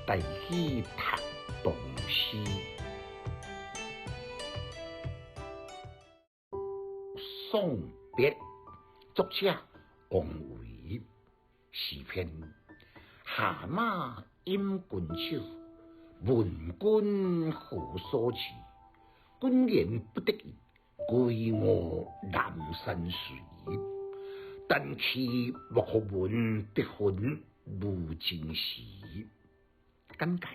带去读唐诗。送别，作者王维。诗篇：蛤蟆饮君酒，问君何所去？君言不得已，归我南山水。但去莫可闻，别魂无尽时。简介：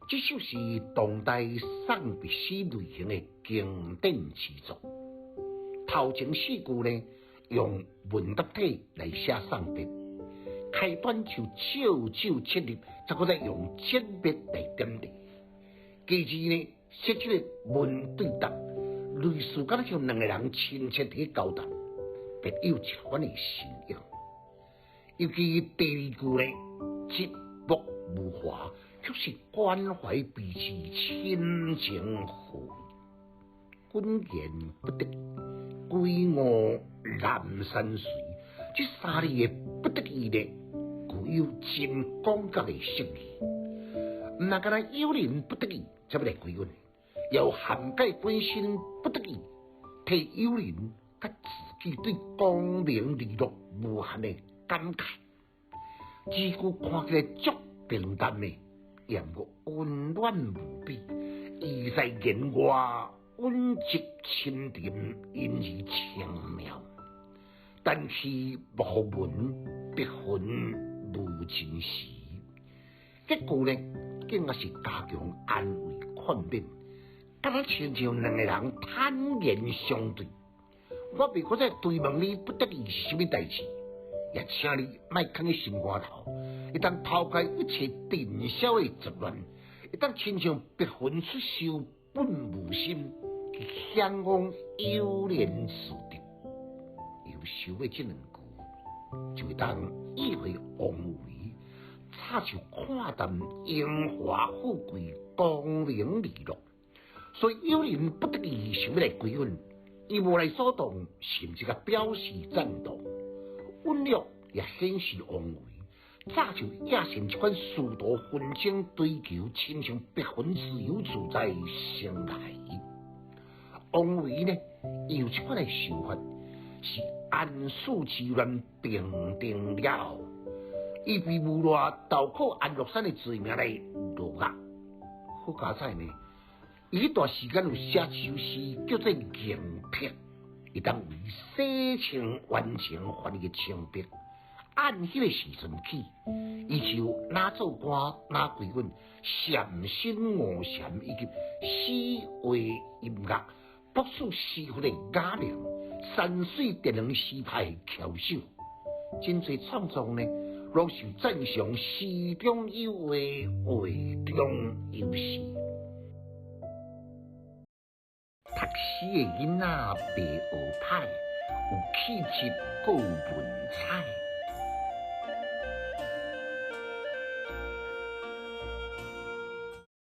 这首是当代送别诗类型的经典之作。头前四句呢，用文答体来写送别，开端就少少切入，再搁再用简别来点题。接字呢，写出个文对答，类似敢像两个人亲切地交谈，别有一番的神韵。尤其第二句呢，寂寞无话，却是关怀彼此，亲情互慰。君言不得已，归我南山水。这三字的不得已呢，具有真广角的释义。唔那干那有人不得已才要来归阮，要涵盖本身不得已，替有人甲自己对功名利禄无限的感慨。字句看起来足平淡的，也毋过温暖无比，意在言外，温质深沉，因而清妙。但是莫可闻，别魂无尽时。结句呢，竟然是加强安慰劝勉，敢若亲像两个人坦言相对。我未搁再追问你不得已是什么代志，也请你莫囥喺心肝头，会当抛开一切尘嚣的杂乱，会当亲像别魂出岫，本无心，去向往悠然自得。有收尾这两句，就会当意会王维差就看淡荣华富贵、功名利禄，所以有人不得已想要来归阮，伊无来所动，甚至甲表示赞同。韵律也显示王维早就野生一款殊途纷争追求，亲像别魂自由自在生来。王维呢，有一款的想法，是安史之乱平定了后，伊被无赖投靠安禄山的罪名来落押。好佳哉呢，伊一段时间有写首诗叫做《凝癖》，伊当为世情完情翻译情别。按迄个时阵起，伊就哪做官哪归阮，禅心悟禅以及诗画音乐，博取诗赋的雅量，山水电能诗派的巧手，真侪创作呢，拢是赞赏诗中有画，画中有诗。读诗的囡仔袂学歹，有气质，够有文采。